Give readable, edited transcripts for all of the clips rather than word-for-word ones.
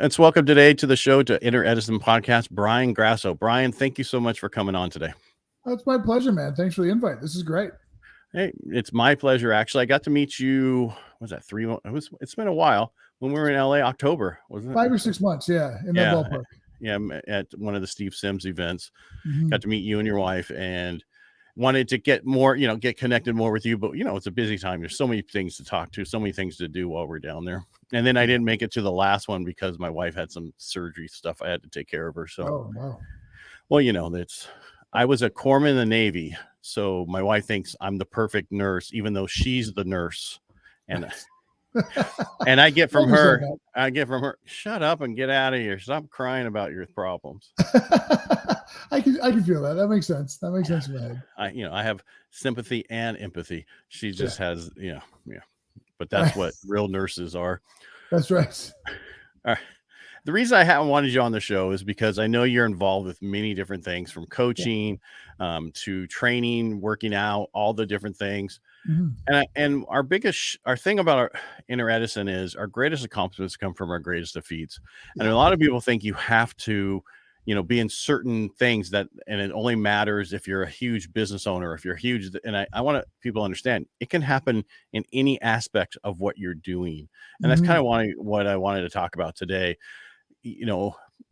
Let's welcome today to the show to Inner Edison Podcast, Brian Grasso. Brian, thank you so much for coming on today. It's my pleasure, man. Thanks for the invite. This is great. Hey, it's my pleasure. Actually, I got to meet you. Was that it's been a while when we were in LA, October, wasn't it? 5 or 6 months. Yeah. In that ballpark. Yeah. At one of the Steve Sims events, Mm-hmm. got to meet you and your wife and wanted to get more, get connected more with you. But, it's a busy time. There's so many things to talk to, so many things to do while we're down there. And then I didn't make it to the last one because my wife had some surgery stuff I had to take care of her. So, Oh, wow. Well, I was a corpsman in the Navy. So my wife thinks I'm the perfect nurse, even though she's the nurse. And and I get from her, shut up and get out of here. Stop crying about your problems. I can feel that. That makes sense. That makes sense in my head. I have sympathy and empathy. She just has, but that's what real nurses are. That's right. All right. The reason I haven't wanted you on the show is because I know you're involved with many different things, from coaching to training, working out, all the different things. Mm-hmm. And our thing about our Inner Edison is our greatest accomplishments come from our greatest defeats. And a lot of people think you have to, be in certain things and it only matters if you're a huge business owner, if you're huge. And I want people to understand it can happen in any aspect of what you're doing. And that's kind of what I wanted to talk about today.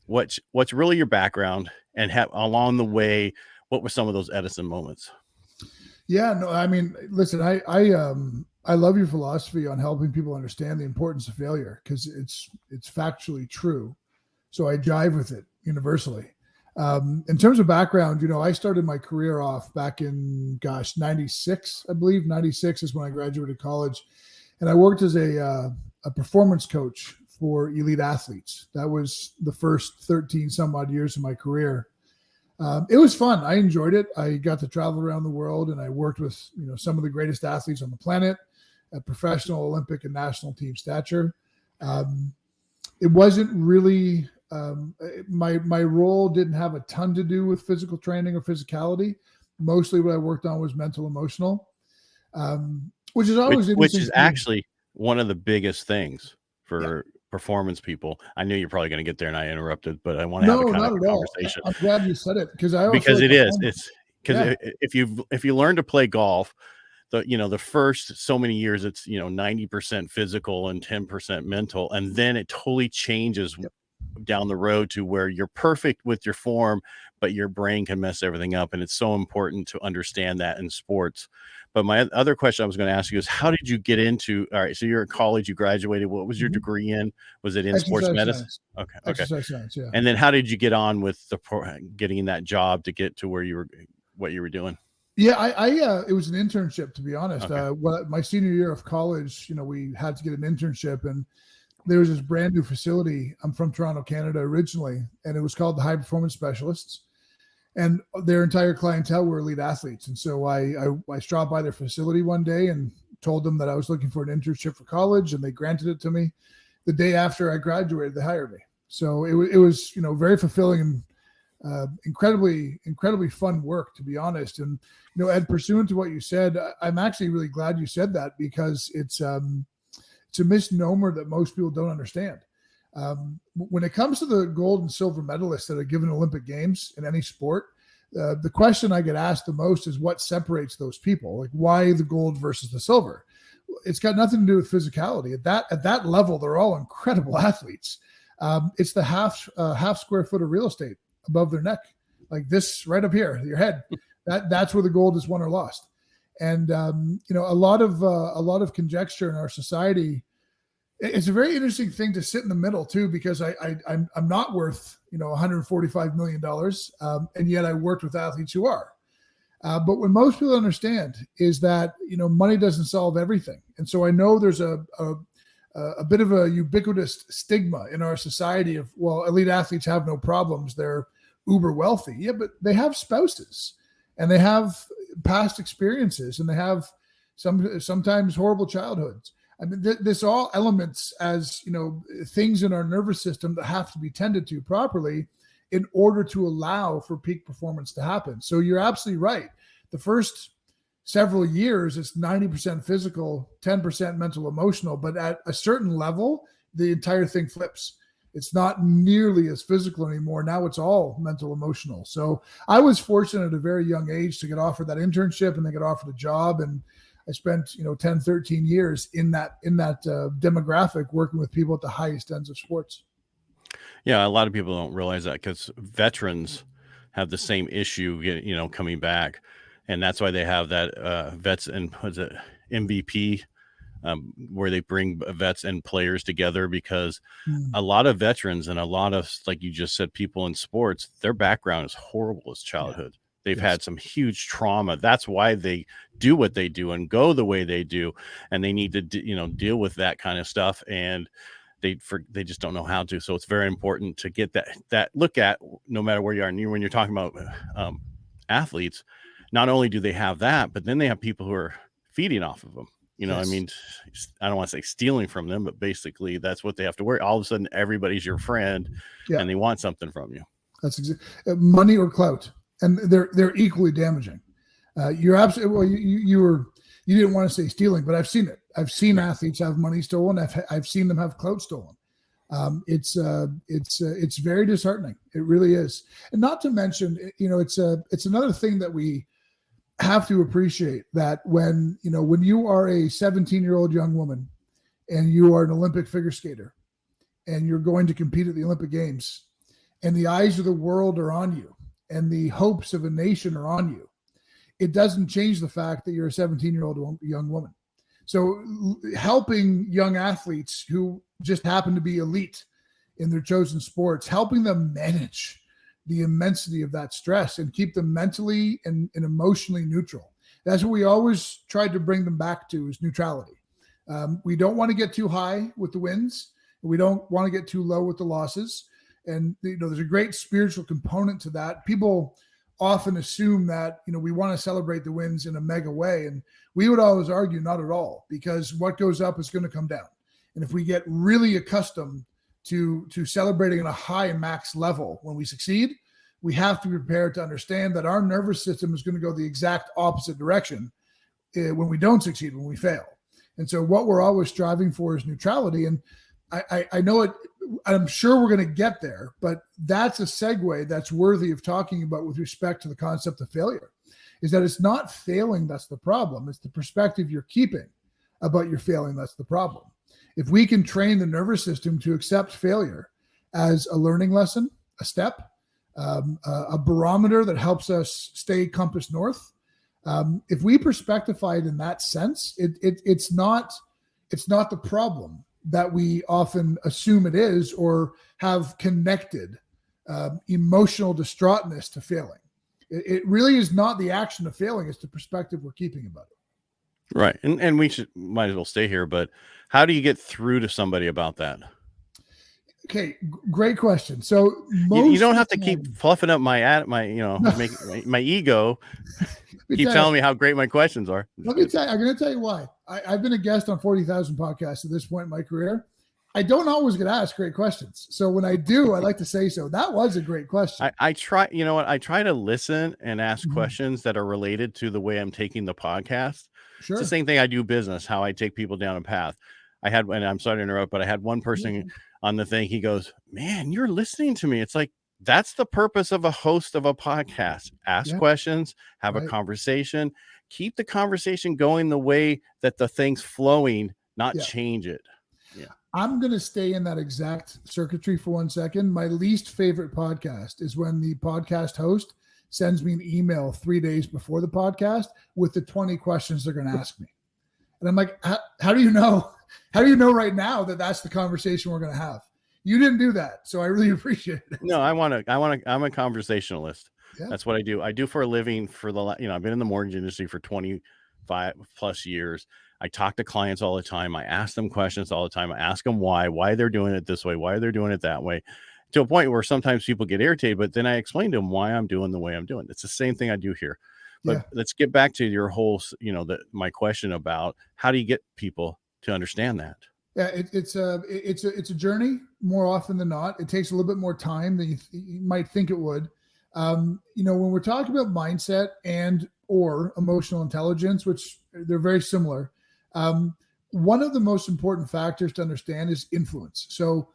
What's really your background, and along the way, what were some of those Edison moments? Yeah, no, I mean, listen, I love your philosophy on helping people understand the importance of failure, because it's factually true. So I jive with it universally. In terms of background, I started my career off back in 96, I believe. 96 is when I graduated college, and I worked as a performance coach for elite athletes. That was the first 13 some odd years of my career. It was fun. I enjoyed it. I got to travel around the world, and I worked with, some of the greatest athletes on the planet at professional, Olympic, and national team stature. It wasn't really, my role didn't have a ton to do with physical training or physicality. Mostly what I worked on was mental, emotional, which is always which is actually one of the biggest things for performance people. I knew you're probably going to get there and I interrupted, but I want to have a kind of conversation. I'm glad you said it, because if you learn to play golf, the first so many years, it's 90% physical and 10% mental, and then it totally changes down the road to where you're perfect with your form, but your brain can mess everything up. And it's so important to understand that in sports. But my other question I was going to ask you is, how did you get into, all right, so you're in college, you graduated, what was your degree in? Was it in Exercise sports medicine? Science. Okay. Exercise science, yeah. And then how did you get on with getting that job to get to what you were doing? Yeah, it was an internship, to be honest. Okay. My senior year of college, we had to get an internship, and there was this brand new facility. I'm from Toronto, Canada originally, and it was called the High Performance Specialists. And their entire clientele were elite athletes. And so I stopped by their facility one day and told them that I was looking for an internship for college, and they granted it to me. The day after I graduated, they hired me. So it was very fulfilling and incredibly fun work, to be honest. And Ed, pursuant to what you said, I'm actually really glad you said that, because it's a misnomer that most people don't understand. When it comes to the gold and silver medalists that are given Olympic Games in any sport, the question I get asked the most is what separates those people? Like, why the gold versus the silver? It's got nothing to do with physicality. At that level, they're all incredible athletes. It's the half square foot of real estate above their neck, like this right up here, your head. That's where the gold is won or lost. And a lot of conjecture in our society. It's a very interesting thing to sit in the middle too, because I'm not worth $145 million, and yet I worked with athletes who are. But what most people understand is that money doesn't solve everything, and so I know there's a bit of a ubiquitous stigma in our society of, well, elite athletes have no problems, they're uber wealthy. Yeah, but they have spouses, and they have past experiences, and they have sometimes horrible childhoods. I mean, this all elements as, things in our nervous system that have to be tended to properly in order to allow for peak performance to happen. So you're absolutely right. The first several years, it's 90% physical, 10% mental, emotional, but at a certain level, the entire thing flips. It's not nearly as physical anymore. Now it's all mental, emotional. So I was fortunate at a very young age to get offered that internship and then get offered a job. And I spent, 10, 13 years in that demographic working with people at the highest ends of sports. Yeah, a lot of people don't realize that because veterans have the same issue, coming back, and that's why they have that vets and what's it MVP, where they bring vets and players together because a lot of veterans and a lot of, like you just said, people in sports, their background is horrible as childhood. Yeah. They've had some huge trauma. That's why they do what they do and go the way they do, and they need to deal with that kind of stuff, and they just don't know how to. So it's very important to get that look at, no matter where you are. And when you're talking about athletes, not only do they have that, but then they have people who are feeding off of them. I mean, I don't want to say stealing from them, but basically that's what they have to worry. All of a sudden, everybody's your friend, and they want something from you. That's exactly money or clout, and they're equally damaging. You're absolutely well. You didn't want to say stealing, but I've seen it. I've seen athletes have money stolen. I've seen them have clout stolen. It's very disheartening. It really is. And not to mention, it's another thing that we have to appreciate, that when you are a 17-year-old young woman and you are an Olympic figure skater and you're going to compete at the Olympic Games and the eyes of the world are on you and the hopes of a nation are on you, it doesn't change the fact that you're a 17-year-old young woman. So helping young athletes who just happen to be elite in their chosen sports, helping them manage the immensity of that stress and keep them mentally and emotionally neutral. That's what we always tried to bring them back to, is neutrality. We don't want to get too high with the wins. We don't want to get too low with the losses. And there's a great spiritual component to that. People often assume that, we want to celebrate the wins in a mega way. And we would always argue not at all, because what goes up is going to come down. And if we get really accustomed to celebrating at a high max level when we succeed, we have to be prepared to understand that our nervous system is going to go the exact opposite direction when we don't succeed, when we fail. And so what we're always striving for is neutrality. And I know it, I'm sure we're going to get there, but that's a segue that's worthy of talking about with respect to the concept of failure, is that it's not failing that's the problem. It's the perspective you're keeping about your failing that's the problem. If we can train the nervous system to accept failure as a learning lesson, a step, a barometer that helps us stay compass north, if we perspectivify it in that sense, it's not the problem that we often assume it is, or have connected emotional distraughtness to failing. It really is not the action of failing; it's the perspective we're keeping about it. Right, and we might as well stay here. But how do you get through to somebody about that? Okay, great question. So you don't have to keep fluffing up my my ego. Keep telling me how great my questions are. Let me tell you, I'm going to tell you why. I've been a guest on 40,000 podcasts at this point in my career. I don't always get asked great questions. So when I do, I like to say so. That was a great question. I try, I try to listen and ask questions that are related to the way I'm taking the podcast. Sure. It's the same thing I do business, how I take people down a path. And I'm sorry to interrupt, but I had one person on the thing. He goes, "Man, you're listening to me." It's like, that's the purpose of a host of a podcast. Ask questions, have a conversation, keep the conversation going the way that the thing's flowing, not change it. Yeah. I'm going to stay in that exact circuitry for 1 second. My least favorite podcast is when the podcast host sends me an email 3 days before the podcast with the 20 questions they're going to ask me. And I'm like, how do you know? How do you know right now that that's the conversation we're going to have? You didn't do that, so I really appreciate it. No, I'm a conversationalist. Yeah. That's what I do. I do for a living I've been in the mortgage industry for 25 plus years. I talk to clients all the time. I ask them questions all the time. I ask them why they're doing it this way, why they're doing it that way, to a point where sometimes people get irritated, but then I explain to them why I'm doing the way I'm doing. It's the same thing I do here. But let's get back to your whole, my question about how do you get people to understand that? Yeah, it's a journey more often than not. It takes a little bit more time than you might think it would. When we're talking about mindset or emotional intelligence, which they're very similar, one of the most important factors to understand is influence. So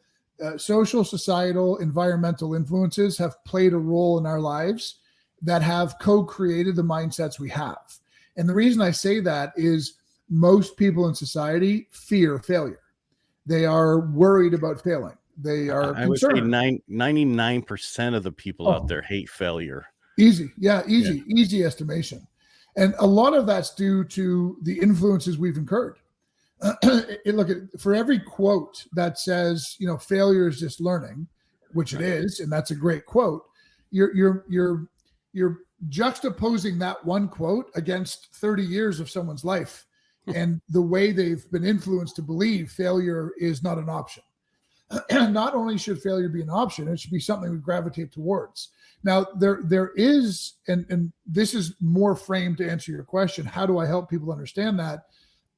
social, societal, environmental influences have played a role in our lives that have co-created the mindsets we have. And the reason I say that is most people in society fear failure. They are worried about failing. They are I would say concerned. 99% of the people out there hate failure. Easy. Yeah, easy estimation. And a lot of that's due to the influences we've incurred. Look at, for every quote that says, failure is just learning, which it is, and that's a great quote. You're juxtaposing that one quote against 30 years of someone's life and the way they've been influenced to believe failure is not an option. Not only should failure be an option, it should be something we gravitate towards. Now, there is, and this is more framed to answer your question, how do I help people understand that?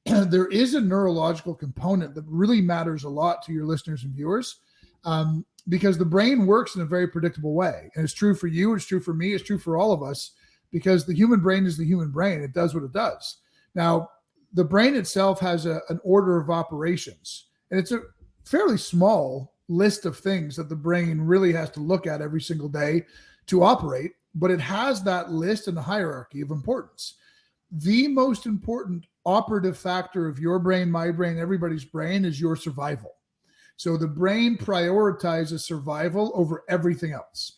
There is a neurological component that really matters a lot to your listeners and viewers, because the brain works in a very predictable way. And it's true for you, it's true for me, it's true for all of us, because the human brain is the human brain. It does what it does. Now, the brain itself has an order of operations, and it's a fairly small list of things that the brain really has to look at every single day to operate, but it has that list and a hierarchy of importance. The most important operative factor of your brain, my brain, everybody's brain is your survival. So the brain prioritizes survival over everything else.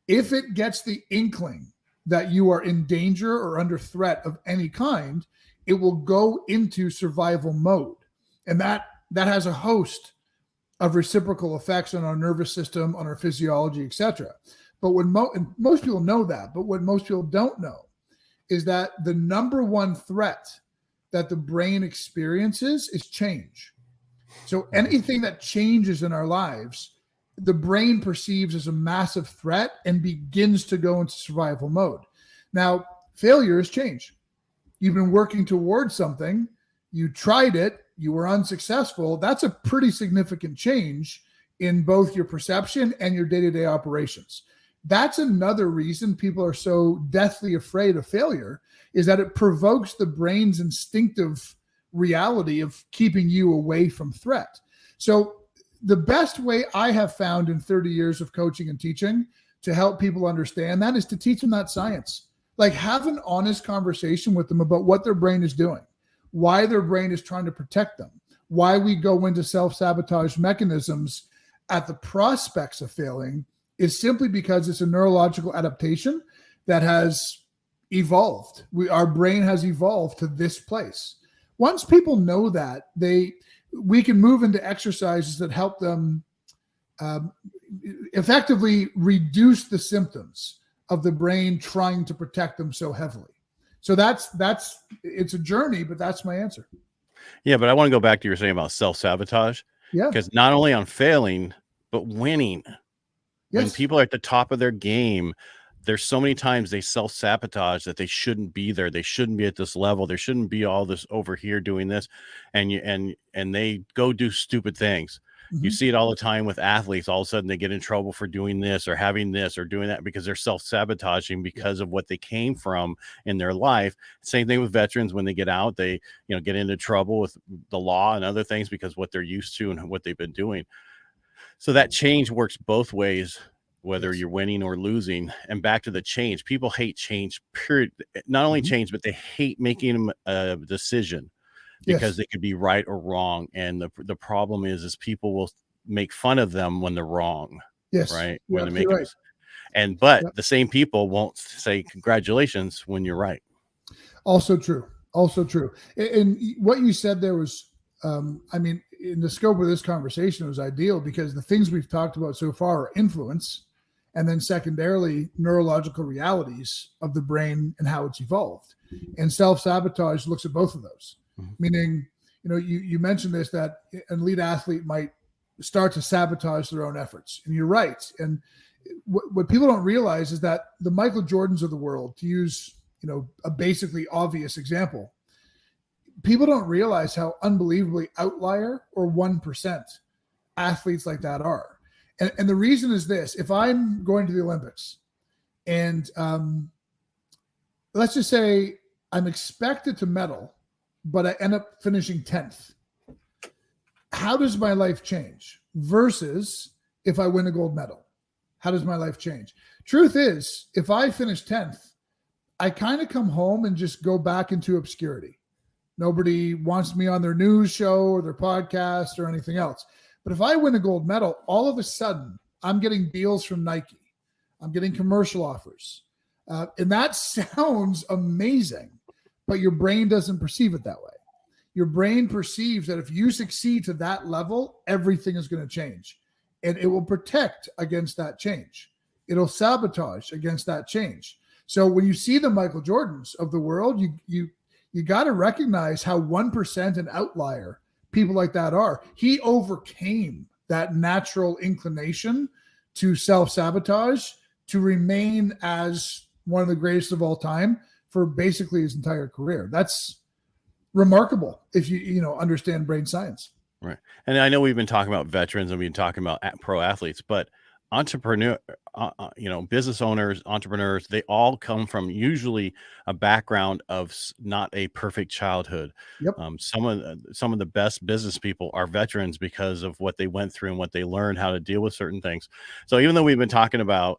If it gets the inkling that you are in danger or under threat of any kind, it will go into survival mode. And that has a host of reciprocal effects on our nervous system, on our physiology, etc. But when most people know that, but what most people don't know is that the number one threat that the brain experiences is change. So anything that changes in our lives, the brain perceives as a massive threat and begins to go into survival mode. Now, failure is change. You've been working towards something, you tried it, you were unsuccessful. That's a pretty significant change in both your perception and your day-to-day operations. That's another reason people are so deathly afraid of failure, is that it provokes the brain's instinctive reality of keeping you away from threat. So the best way I have found in 30 years of coaching and teaching to help people understand that is to teach them that science. Like, have an honest conversation with them about what their brain is doing, why their brain is trying to protect them, why we go into self-sabotage mechanisms at the prospects of failing is simply because it's a neurological adaptation that has evolved. Our brain has evolved to this place. Once people know that, we can move into exercises that help them effectively reduce the symptoms of the brain trying to protect them so heavily. So it's a journey, but that's my answer. Yeah, but I want to go back to your saying about self-sabotage. Yeah. Because not only on failing, but winning. Yes. When people are at the top of their game, there's so many times they self-sabotage that they shouldn't be there. They shouldn't be at this level. There shouldn't be all this over here doing this. And they go do stupid things. Mm-hmm. You see it all the time with athletes. All of a sudden they get in trouble for doing this or having this or doing that because they're self-sabotaging because of what they came from in their life. Same thing with veterans. When they get out, they get into trouble with the law and other things because what they're used to and what they've been doing. So that change works both ways, whether you're winning or losing. And back to the change, people hate change, period. Not only change, but they hate making a decision because they could be right or wrong. And the problem is people will make fun of them when they're wrong. Yes. Right. When they make it. But the same people won't say congratulations when you're right. Also true. And what you said there was, in the scope of this conversation, it was ideal because the things we've talked about so far are influence, and then secondarily, neurological realities of the brain and how it's evolved. And self-sabotage looks at both of those. Mm-hmm. Meaning, you mentioned this, that an elite athlete might start to sabotage their own efforts. And you're right. And what people don't realize is that the Michael Jordans of the world, to use, a basically obvious example, people don't realize how unbelievably outlier or 1% athletes like that are. And the reason is this: if I'm going to the Olympics and let's just say I'm expected to medal, but I end up finishing 10th, how does my life change versus if I win a gold medal? How does my life change? Truth is, if I finish 10th, I kind of come home and just go back into obscurity. Nobody wants me on their news show or their podcast or anything else. But if I win a gold medal, all of a sudden, I'm getting deals from Nike. I'm getting commercial offers. And that sounds amazing, but your brain doesn't perceive it that way. Your brain perceives that if you succeed to that level, everything is going to change. And it will protect against that change. It'll sabotage against that change. So when you see the Michael Jordans of the world, you got to recognize how 1% an outlier people like that are. He overcame that natural inclination to self-sabotage to remain as one of the greatest of all time for basically his entire career. That's remarkable if you understand brain science. Right. And I know we've been talking about veterans and we've been talking about pro athletes, but business owners, entrepreneurs, they all come from usually a background of not a perfect childhood. Yep. Some of the best business people are veterans because of what they went through and what they learned how to deal with certain things. So even though we've been talking about,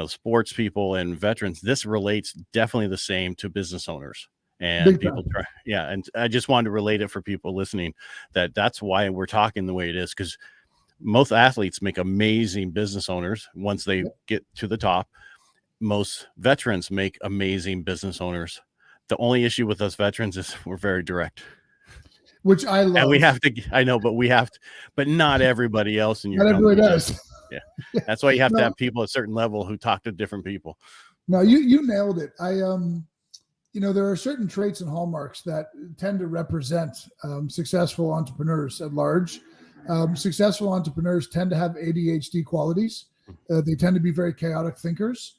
sports people and veterans, this relates definitely the same to business owners. And people try. Yeah. And I just wanted to relate it for people listening that's why we're talking the way it is, because most athletes make amazing business owners once they get to the top. Most veterans make amazing business owners. The only issue with us veterans is we're very direct, which I love. And we have to, I know, but but not everybody else in your company. Not everybody does. Yeah. That's why you have to have people at a certain level who talk to different people. No, you nailed it. There are certain traits and hallmarks that tend to represent successful entrepreneurs at large. Successful entrepreneurs tend to have ADHD qualities. They tend to be very chaotic thinkers.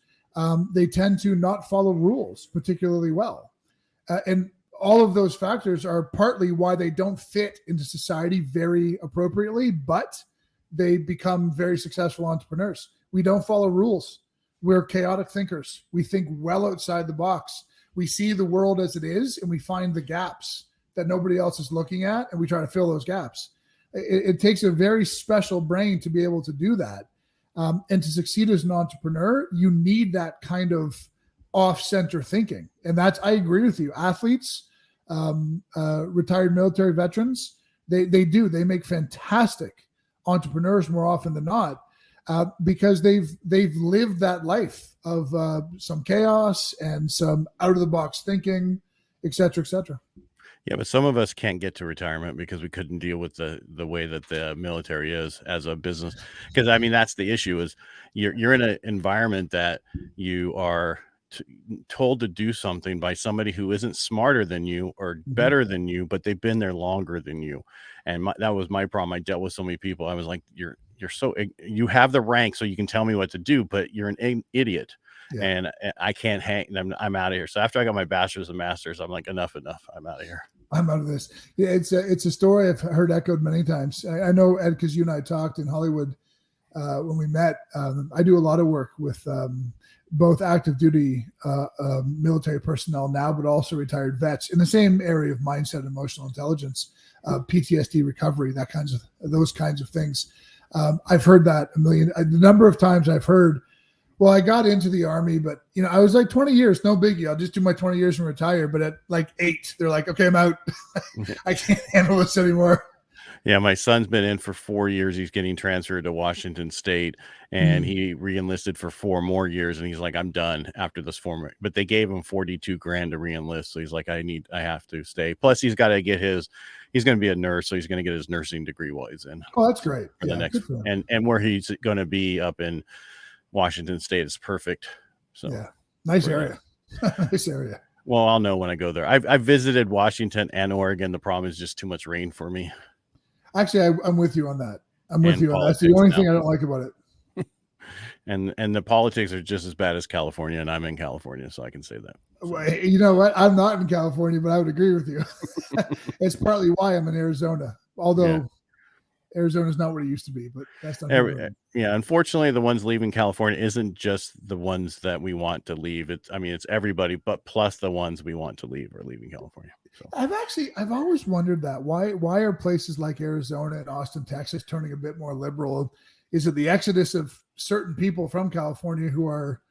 They tend to not follow rules particularly well. And all of those factors are partly why they don't fit into society very appropriately, but they become very successful entrepreneurs. We don't follow rules. We're chaotic thinkers. We think well outside the box. We see the world as it is, and we find the gaps that nobody else is looking at, and we try to fill those gaps. It takes a very special brain to be able to do that. And to succeed as an entrepreneur, you need that kind of off-center thinking. And I agree with you. Athletes, retired military veterans, they make fantastic entrepreneurs more often than not, because they've lived that life of some chaos and some out-of-the-box thinking, et cetera, et cetera. Yeah, but some of us can't get to retirement because we couldn't deal with the way that the military is as a business. Because that's the issue is you're in an environment that you are told to do something by somebody who isn't smarter than you or better than you, but they've been there longer than you. And that was my problem. I dealt with so many people. I was like, you have the rank so you can tell me what to do, but you're an idiot. Yeah. And I can't hang. I'm out of here. So after I got my bachelor's and master's, I'm like, enough. I'm out of here. I'm out of this. Yeah, it's a story I've heard echoed many times. I know, Ed, because you and I talked in Hollywood when we met. I do a lot of work with both active duty military personnel now, but also retired vets in the same area of mindset, emotional intelligence, PTSD recovery, those kinds of things. I've heard that the number of times I've heard, well, I got into the Army, but I was like 20 years, no biggie. I'll just do my 20 years and retire. But at like 8, they're like, okay, I'm out. I can't handle this anymore. Yeah, my son's been in for 4 years. He's getting transferred to Washington State, and he re-enlisted for 4 more years. And he's like, I'm done after this 4 more. But they gave him $42,000 to re-enlist. So he's like, I have to stay. Plus, he's got to get he's going to be a nurse. So he's going to get his nursing degree while he's in. Oh, that's great. For the next, and where he's going to be up in Washington State is perfect. So yeah, nice area. Nice area. Well, I'll know when I go there. I've visited Washington and Oregon. The problem is just too much rain for me. Actually, I'm with you on that. That's the only thing I don't like about it. And the politics are just as bad as California, and I'm in California, so I can say that. So. Well, you know what? I'm not in California, but I would agree with you. It's partly why I'm in Arizona, although Arizona is not what it used to be, but that's not. Unfortunately, the ones leaving California isn't just the ones that we want to leave. It's everybody, but plus the ones we want to leave are leaving California. So. I've always wondered that why are places like Arizona and Austin, Texas turning a bit more liberal? is it the exodus of certain people from California who are,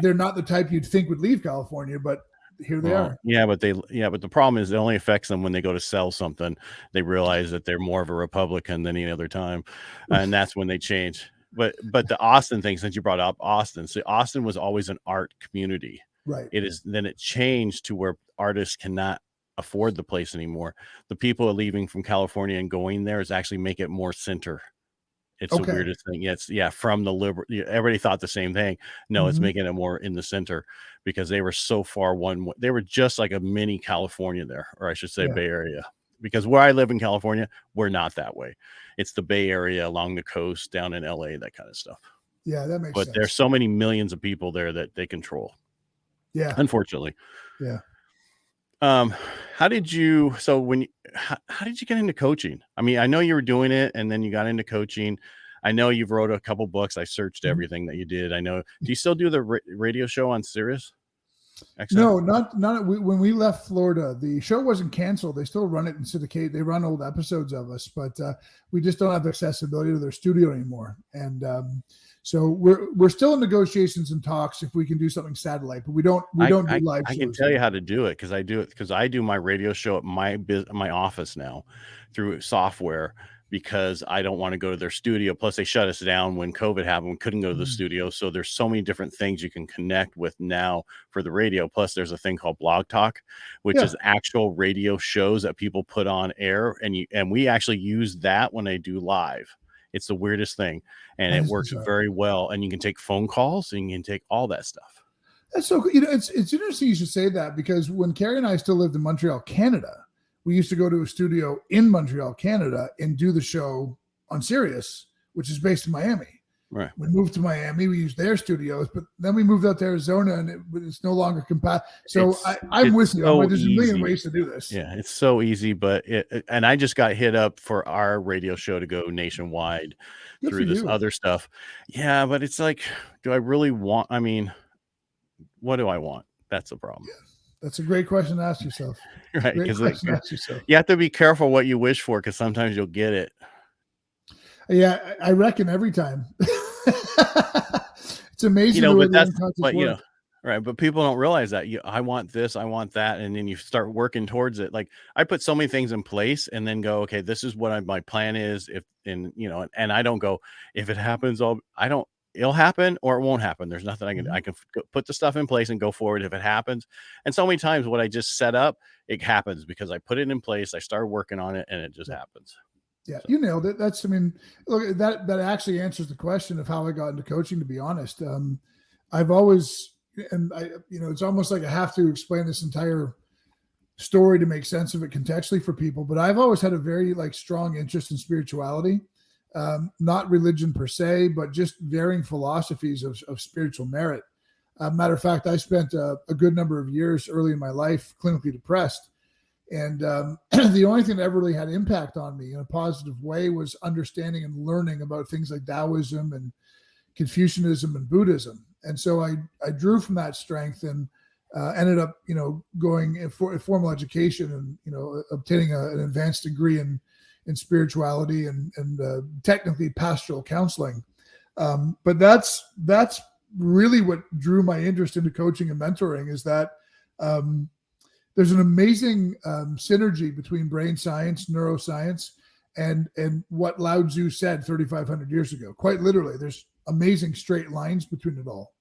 they're not the type you'd think would leave California, but here they are. Yeah, but the problem is it only affects them when they go to sell something. They realize that they're more of a Republican than any other time, and that's when they change. But the Austin thing, since you brought up Austin, so Austin was always an art community. Right. Then it changed to where artists cannot afford the place anymore. The people are leaving from California and going there is actually make it more center. It's the weirdest thing. From the liberal, everybody thought the same thing. No, it's making it more in the center because they were so far they were just like a mini California there, or I should say Bay Area. Because where I live in California, we're not that way. It's the Bay Area along the coast, down in LA, that kind of stuff. Yeah, that makes sense. But there's so many millions of people there that they control. Yeah. Unfortunately. Yeah. How did you get into coaching? I mean, I know you were doing it and then you got into coaching. I know you've wrote a couple books. I searched everything that you did. I know. Do you still do the radio show on Sirius XM? No, not when we left Florida, the show wasn't canceled. They still run it in syndicate. They run old episodes of us, but we just don't have accessibility to their studio anymore. And so we're still in negotiations and talks if we can do something satellite, but we don't do live shows. I can tell you how to do it because I do my radio show at my office now through software because I don't want to go to their studio. Plus they shut us down when COVID happened. We couldn't go to the studio. So there's so many different things you can connect with now for the radio. Plus there's a thing called Blog Talk, which is actual radio shows that people put on air. And we actually use that when I do live. It's the weirdest thing. And it works very well. And you can take phone calls and you can take all that stuff. That's so, it's interesting you should say that because when Carrie and I still lived in Montreal, Canada, we used to go to a studio in Montreal, Canada, and do the show on Sirius, which is based in Miami. Right. We moved to Miami. We used their studios, but then we moved out to Arizona, and it's no longer compatible. So I'm with you. So there's a million ways to do this. Yeah, it's so easy. But and I just got hit up for our radio show to go nationwide through this other stuff. Yeah, but it's like, do I really want? I mean, what do I want? That's the problem. Yeah. That's a great question to ask yourself. Right. Because you have to be careful what you wish for because sometimes you'll get it. Yeah, I reckon every time. It's amazing. Right. But people don't realize that I want this, I want that. And then you start working towards it. Like I put so many things in place and then go, okay, this is what my plan is. And I don't go, if it happens, it'll happen or it won't happen. There's nothing I can put the stuff in place and go forward if it happens. And so many times what I just set up, it happens because I put it in place. I started working on it and it just happens. Yeah. So. You nailed it. Look, that actually answers the question of how I got into coaching, to be honest. I've always, it's almost like I have to explain this entire story to make sense of it contextually for people, but I've always had a very strong interest in spirituality. Not religion per se, but just varying philosophies of spiritual merit. Matter of fact, I spent a good number of years early in my life clinically depressed. And the only thing that ever really had impact on me in a positive way was understanding and learning about things like Taoism and Confucianism and Buddhism. And so I drew from that strength and ended up, going for formal education and, obtaining an advanced degree in spirituality and technically pastoral counseling. But that's really what drew my interest into coaching and mentoring is that there's an amazing synergy between brain science, neuroscience, and what Lao Tzu said 3,500 years ago. Quite literally, there's amazing straight lines between it all.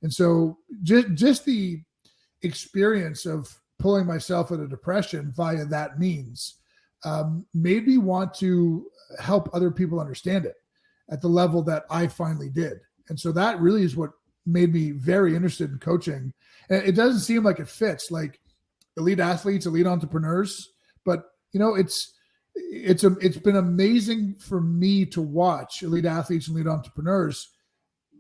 And so just the experience of pulling myself out of depression via that means made me want to help other people understand it at the level that I finally did. And so that really is what made me very interested in coaching. And it doesn't seem like it fits like elite athletes, elite entrepreneurs, but it's been amazing for me to watch elite athletes and elite entrepreneurs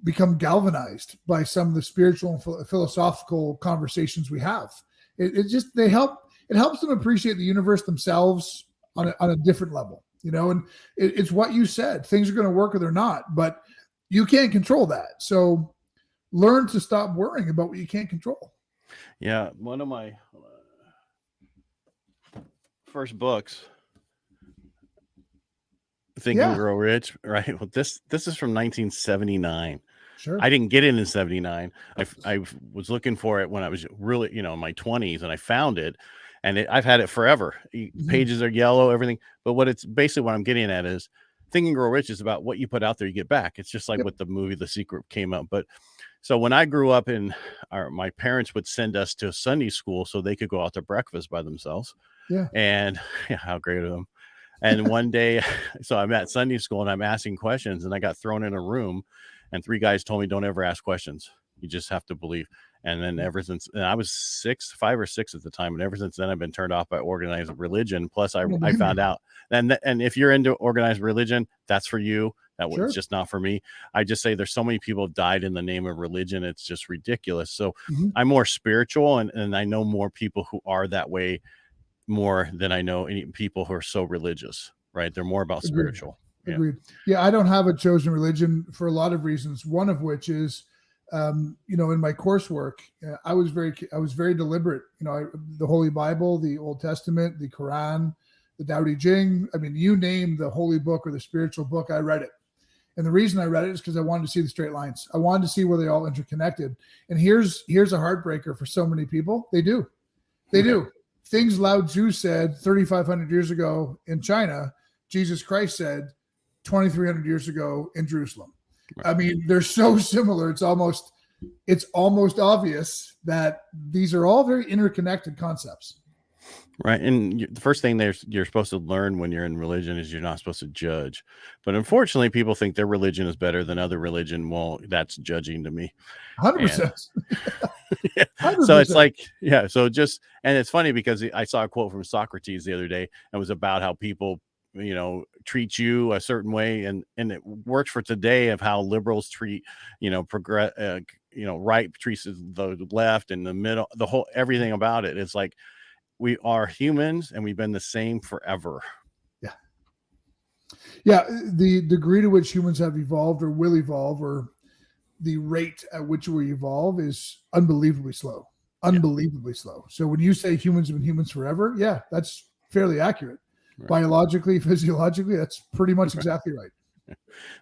become galvanized by some of the spiritual and philosophical conversations we have. It helps them appreciate the universe themselves on a different level, and it's what you said. Things are going to work or they're not, but you can't control that. So learn to stop worrying about what you can't control. Yeah. One of my first books, Think and Grow Rich, right? Well, this is from 1979. Sure. I didn't get it in 79. I was looking for it when I was really, in my 20s, and I found it, and I've had it forever. Pages are yellow, everything. But what I'm getting at is Think and Grow Rich is about what you put out there, you get back. It's just like what the movie The Secret came out. But so when I grew up my parents would send us to Sunday school so they could go out to breakfast by themselves. Yeah. And how great of them. And one day, so I'm at Sunday school and I'm asking questions, and I got thrown in a room, and 3 guys told me, don't ever ask questions. You just have to believe. And then ever since, and I was 5 or 6 at the time, and ever since then I've been turned off by organized religion. Plus I found out, and if you're into organized religion, that's for you. It's just not for me. I just say there's so many people have died in the name of religion. It's just ridiculous. So I'm more spiritual, and I know more people who are that way more than I know any people who are so religious, right? They're more about spiritual. Agreed. Yeah, I don't have a chosen religion for a lot of reasons. One of which is, in my coursework, I was very deliberate. The Holy Bible, the Old Testament, the Quran, the Tao Te Ching. I mean, you name the holy book or the spiritual book, I read it. And the reason I read it is because I wanted to see the straight lines. I wanted to see where they all interconnected. And here's a heartbreaker for so many people. They do. Things Lao Tzu said 3,500 years ago in China, Jesus Christ said 2,300 years ago in Jerusalem. Right. I mean, they're so similar. It's almost obvious that these are all very interconnected concepts. Right. And the first thing you're supposed to learn when you're in religion is you're not supposed to judge. But unfortunately, people think their religion is better than other religion. Well, that's judging to me. 100%. Yeah. So it's like, so just, and it's funny because I saw a quote from Socrates the other day, and it was about how people, treat you a certain way. And it works for today of how liberals treat, right treats the left and the middle, the whole, everything about it. It's like, we are humans and we've been the same forever. Yeah. The degree to which humans have evolved or will evolve, or the rate at which we evolve, is unbelievably slow. So when you say humans have been humans forever, that's fairly accurate. Right. Biologically, physiologically, that's pretty much exactly right.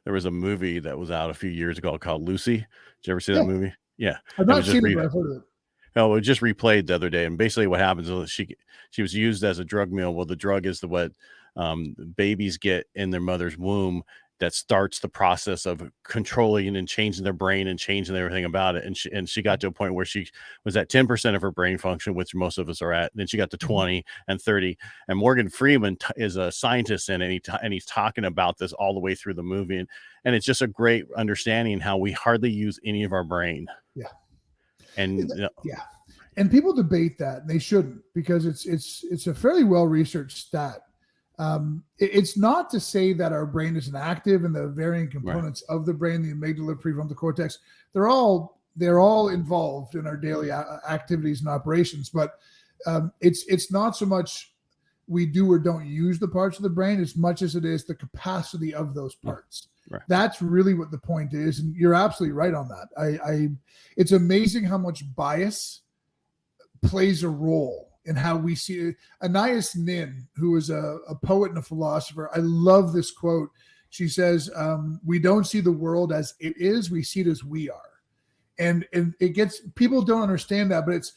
There was a movie that was out a few years ago called Lucy. Did you ever see that movie? Yeah. I've not seen it, but I've heard of it. No, it just replayed the other day, and basically what happens is she was used as a drug meal. Well, the drug is what babies get in their mother's womb that starts the process of controlling and changing their brain and changing everything about it. And she got to a point where she was at 10% of her brain function, which most of us are at. Then she got to 20 and 30. And Morgan Freeman is a scientist in it, and he's talking about this all the way through the movie. And it's just a great understanding how we hardly use any of our brain. Yeah. And and people debate that, and they shouldn't, because it's a fairly well-researched stat. It's not to say that our brain isn't active, and the varying components of the brain, the amygdala, prefrontal cortex, they're all involved in our daily activities and operations. But it's not so much we do or don't use the parts of the brain as much as it is the capacity of those parts. Right. That's really what the point is. And you're absolutely right on that. It's amazing how much bias plays a role in how we see it. Anais Nin, who is a poet and a philosopher, I love this quote. She says, we don't see the world as it is, we see it as we are. And it gets, people don't understand that, but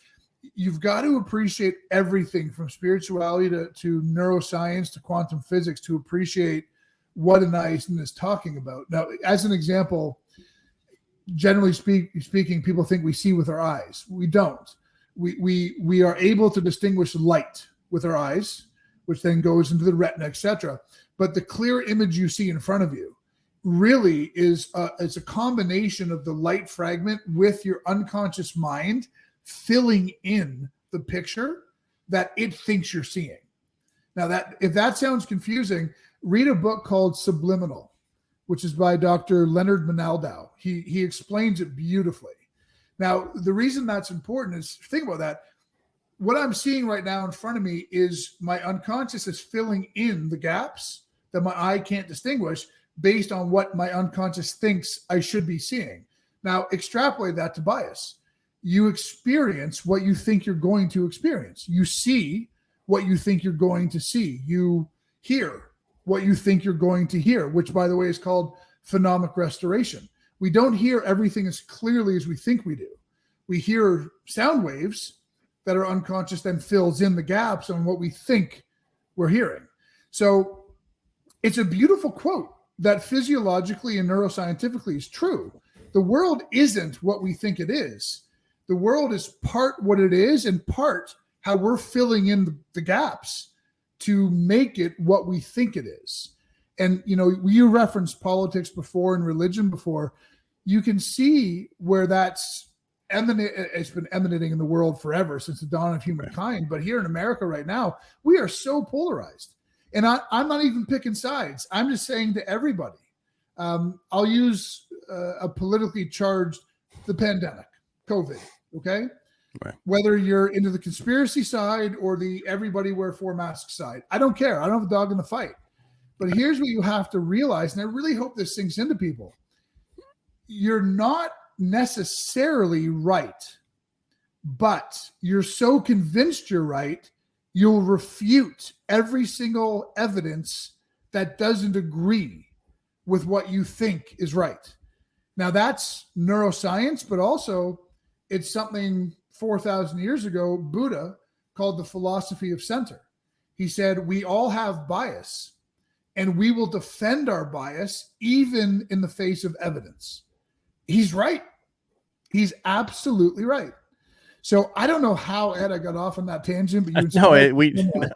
you've got to appreciate everything from spirituality to neuroscience to quantum physics to appreciate what Anais Nin is talking about. Now, as an example, generally speaking, people think we see with our eyes. We don't. We are able to distinguish light with our eyes, which then goes into the retina, etc. But the clear image you see in front of you really is it's a combination of the light fragment with your unconscious mind filling in the picture that it thinks you're seeing. Now, if that sounds confusing, read a book called Subliminal, which is by Dr. Leonard Manaldow. He explains it beautifully. Now, the reason that's important is, think about that. What I'm seeing right now in front of me is my unconscious is filling in the gaps that my eye can't distinguish based on what my unconscious thinks I should be seeing. Now, extrapolate that to bias. You experience what you think you're going to experience. You see what you think you're going to see. You hear what you think you're going to hear, which, by the way, is called phonemic restoration. We don't hear everything as clearly as we think we do. We hear sound waves that are unconscious, then fills in the gaps on what we think we're hearing. So it's a beautiful quote that physiologically and neuroscientifically is true. The world isn't what we think it is. The world is part what it is and part how we're filling in the gaps to make it what we think it is. And, you referenced politics before and religion before. You can see where that's it's been emanating in the world forever since the dawn of humankind. But here in America right now, we are so polarized. And I'm not even picking sides. I'm just saying to everybody, I'll use a politically charged, the pandemic, COVID, okay? Right. Whether you're into the conspiracy side or the everybody wear 4 masks side, I don't care. I don't have a dog in the fight. But here's what you have to realize, and I really hope this sinks into people. You're not necessarily right, but you're so convinced you're right, you'll refute every single evidence that doesn't agree with what you think is right. Now, that's neuroscience, but also it's something 4,000 years ago, Buddha called the philosophy of center. He said, we all have bias, and we will defend our bias even in the face of evidence. He's right. He's absolutely right. So I don't know how, Ed, I got off on that tangent, but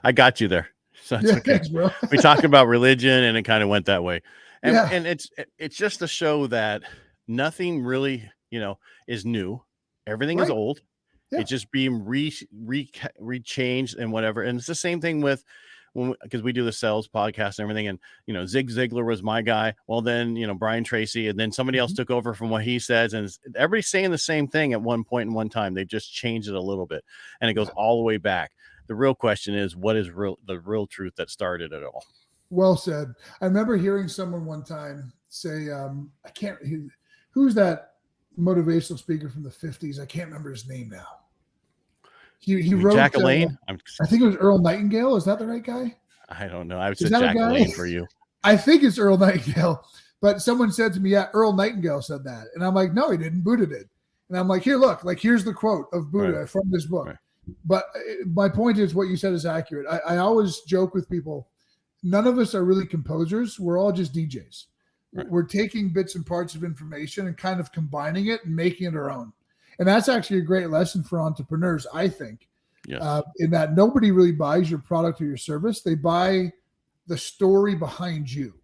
I got you there. So it's okay. Thanks, bro. We talked about religion and it kind of went that way. And it's just to show that nothing really, is new. Everything is old. Yeah. It's just being rechanged and whatever. And it's the same thing with because we do the sales podcast and everything. And, Zig Ziglar was my guy. Well, then, Brian Tracy, and then somebody else took over from what he says. And everybody's saying the same thing at one point in one time. They've just changed it a little bit and it goes all the way back. The real question is, what is the real truth that started it all? Well said. I remember hearing someone one time say, who's that motivational speaker from the 50s? I can't remember his name now. He wrote Jack Elaine. I think it was Earl Nightingale. Is that the right guy? I don't know. I would say Jack Elaine for you. I think it's Earl Nightingale. But someone said to me, yeah, Earl Nightingale said that. And I'm like, no, he didn't. Buddha did. And I'm like, here, look, here's the quote of Buddha from this book. Right. But my point is what you said is accurate. I always joke with people, none of us are really composers. We're all just DJs. Right. We're taking bits and parts of information and kind of combining it and making it our own. And that's actually a great lesson for entrepreneurs, I think, in that nobody really buys your product or your service. They buy the story behind you.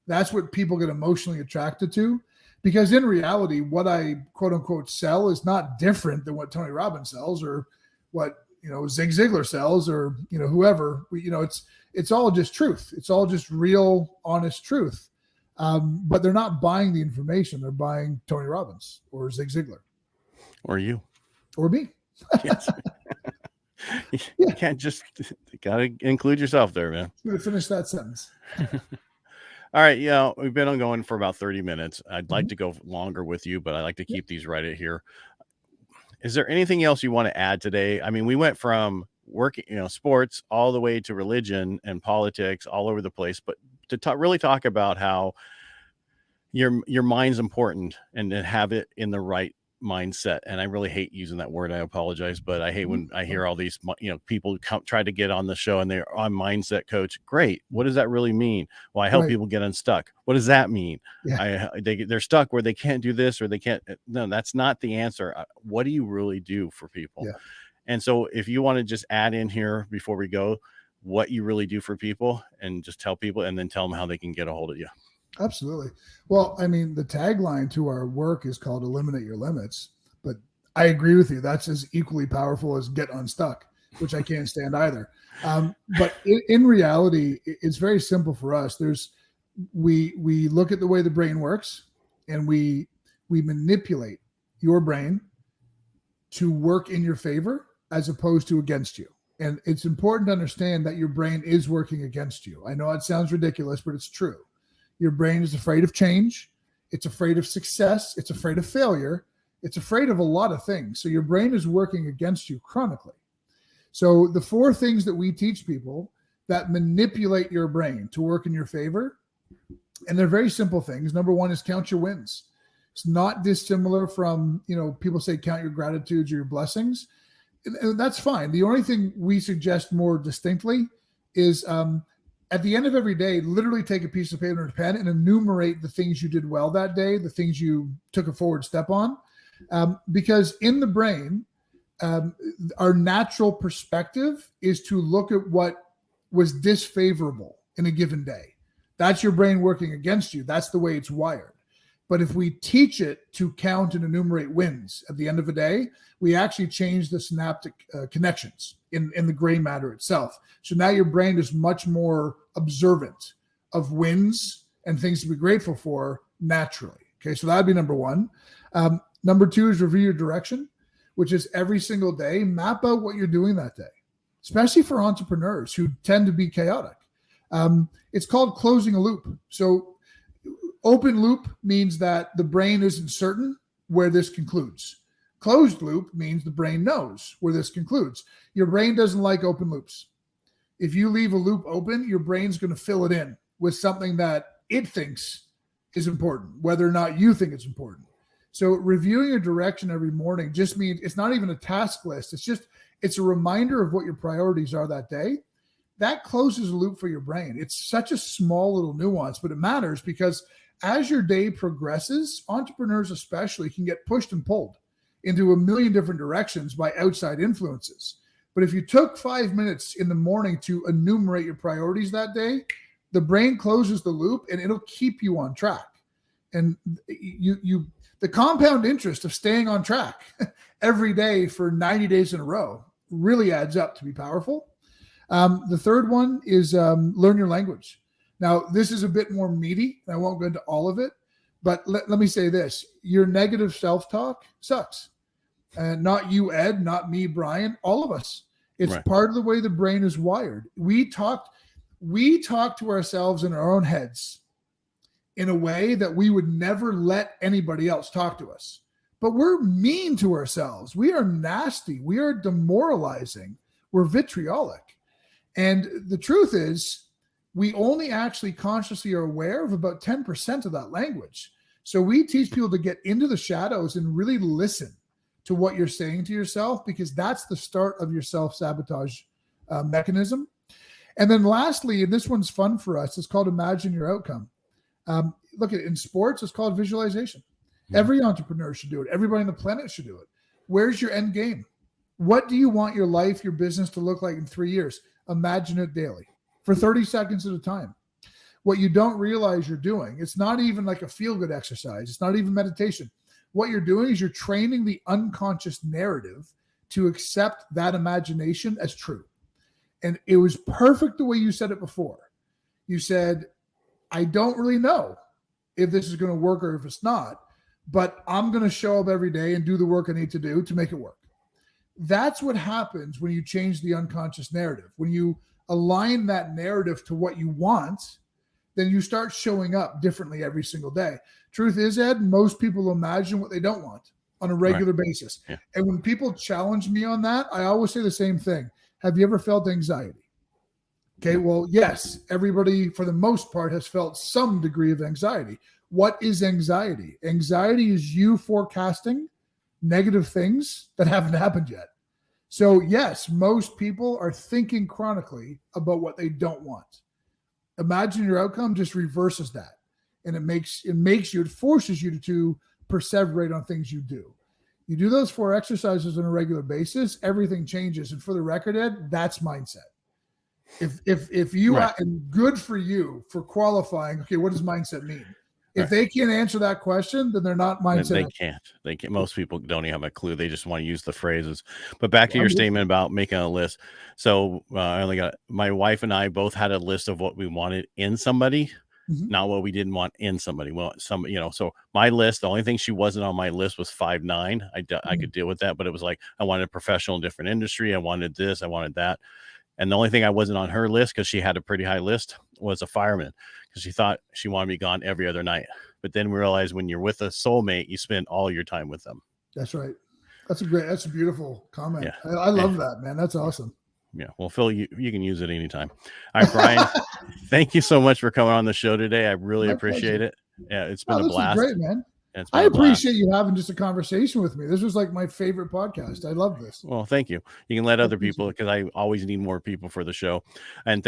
That's what people get emotionally attracted to, because in reality, what I quote unquote sell is not different than what Tony Robbins sells or what, Zig Ziglar sells or, whoever. It's all just truth. It's all just real, honest truth. But they're not buying the information. They're buying Tony Robbins or Zig Ziglar. Or you. Or me. Yes. You can't just, got to include yourself there, man. I'm going to finish that sentence. All right. We've been on going for about 30 minutes. I'd like to go longer with you, but I like to keep these right at here. Is there anything else you want to add today? I mean, we went from working, sports all the way to religion and politics all over the place, but to really talk about how your mind's important and to have it in the right mindset. And I really hate using that word. I apologize, but I hate when I hear all these, people try to get on the show and they're on mindset coach. Great. What does that really mean? Well, I help people get unstuck. What does that mean? Yeah. They're stuck where they can't do this or they can't. No, that's not the answer. What do you really do for people? Yeah. And so if you want to just add in here before we go, what you really do for people and just tell people and then tell them how they can get a hold of you. Absolutely. Well, I mean, the tagline to our work is called Eliminate Your Limits, but I agree with you. That's as equally powerful as Get Unstuck, which I can't stand either. But in reality, it's very simple for us. We look at the way the brain works and we manipulate your brain to work in your favor as opposed to against you. And it's important to understand that your brain is working against you. I know it sounds ridiculous, but it's true. Your brain is afraid of change. It's afraid of success. It's afraid of failure. It's afraid of a lot of things. So your brain is working against you chronically. So the 4 things that we teach people that manipulate your brain to work in your favor. And they're very simple things. Number one is count your wins. It's not dissimilar from, people say count your gratitudes or your blessings. And that's fine. The only thing we suggest more distinctly is at the end of every day, literally take a piece of paper and a pen and enumerate the things you did well that day, the things you took a forward step on. Because in the brain, our natural perspective is to look at what was disfavorable in a given day. That's your brain working against you. That's the way it's wired. But if we teach it to count and enumerate wins at the end of a day, we actually change the synaptic connections in the gray matter itself. So now your brain is much more observant of wins and things to be grateful for naturally. Okay, so that'd be number one. Number two is review your direction, which is every single day, map out what you're doing that day, especially for entrepreneurs who tend to be chaotic. It's called closing a loop. So open loop means that the brain isn't certain where this concludes. Closed loop means the brain knows where this concludes. Your brain doesn't like open loops. If you leave a loop open, your brain's going to fill it in with something that it thinks is important, whether or not you think it's important. So reviewing your direction every morning just means it's not even a task list. It's a reminder of what your priorities are that day. That closes a loop for your brain. It's such a small little nuance, but it matters because as your day progresses, entrepreneurs especially can get pushed and pulled into a million different directions by outside influences. But if you took 5 minutes in the morning to enumerate your priorities that day, the brain closes the loop and it'll keep you on track. And the compound interest of staying on track every day for 90 days in a row really adds up to be powerful. The third one is learn your language. Now, this is a bit more meaty. I won't go into all of it, but let me say this. Your negative self-talk sucks. Not you, Ed, not me, Brian, all of us. It's right. Part of the way the brain is wired. We talk to ourselves in our own heads in a way that we would never let anybody else talk to us. But we're mean to ourselves. We are nasty. We are demoralizing. We're vitriolic. And the truth is, we only actually consciously are aware of about 10% of that language. So we teach people to get into the shadows and really listen to what you're saying to yourself, because that's the start of your self-sabotage mechanism. And then lastly, and this one's fun for us, it's called imagine your outcome. Look at it in sports, it's called visualization. Mm-hmm. Every entrepreneur should do it. Everybody on the planet should do it. Where's your end game? What do you want your life, your business to look like in 3 years? Imagine it daily for 30 seconds at a time. What you don't realize you're doing, it's not even like a feel-good exercise. It's not even meditation. What you're doing is you're training the unconscious narrative to accept that imagination as true. And it was perfect the way you said it before. You said, I don't really know if this is going to work or if it's not, but I'm going to show up every day and do the work I need to do to make it work. That's what happens when you change the unconscious narrative. When you align that narrative to what you want, then you start showing up differently every single day. Truth is, Ed, most people imagine what they don't want on a regular basis. Yeah. And when people challenge me on that, I always say the same thing. Have you ever felt anxiety? Okay, well, yes, everybody for the most part has felt some degree of anxiety. What is anxiety? Anxiety is you forecasting negative things that haven't happened yet. So yes, most people are thinking chronically about what they don't want. Imagine your outcome just reverses that. And it forces you to perseverate on things you do. You do those 4 exercises on a regular basis, everything changes. And for the record, Ed, that's mindset. If you right. And good for you for qualifying, okay, what does mindset mean? If they can't answer that question, then they're not mindset. They can't. Most people don't even have a clue. They just want to use the phrases. But back to your statement about making a list. So my wife and I both had a list of what we wanted in somebody, not what we didn't want in somebody. Well, so my list, the only thing she wasn't on my list was 5'9". I could deal with that, but it was like, I wanted a professional in a different industry. I wanted this, I wanted that. And the only thing I wasn't on her list, because she had a pretty high list, was a fireman, because she thought she wanted me gone every other night. But then we realized when you're with a soulmate, you spend all your time with them. That's right. That's a beautiful comment. Yeah. I love that, man. That's awesome. Yeah. Well, Phil, you can use it anytime. All right, Brian, thank you so much for coming on the show today. I really appreciate it. Yeah, it's been a blast. This was great, man. I appreciate you having just a conversation with me. This was like my favorite podcast. I love this. Well, thank you. You can let other people, because I always need more people for the show. And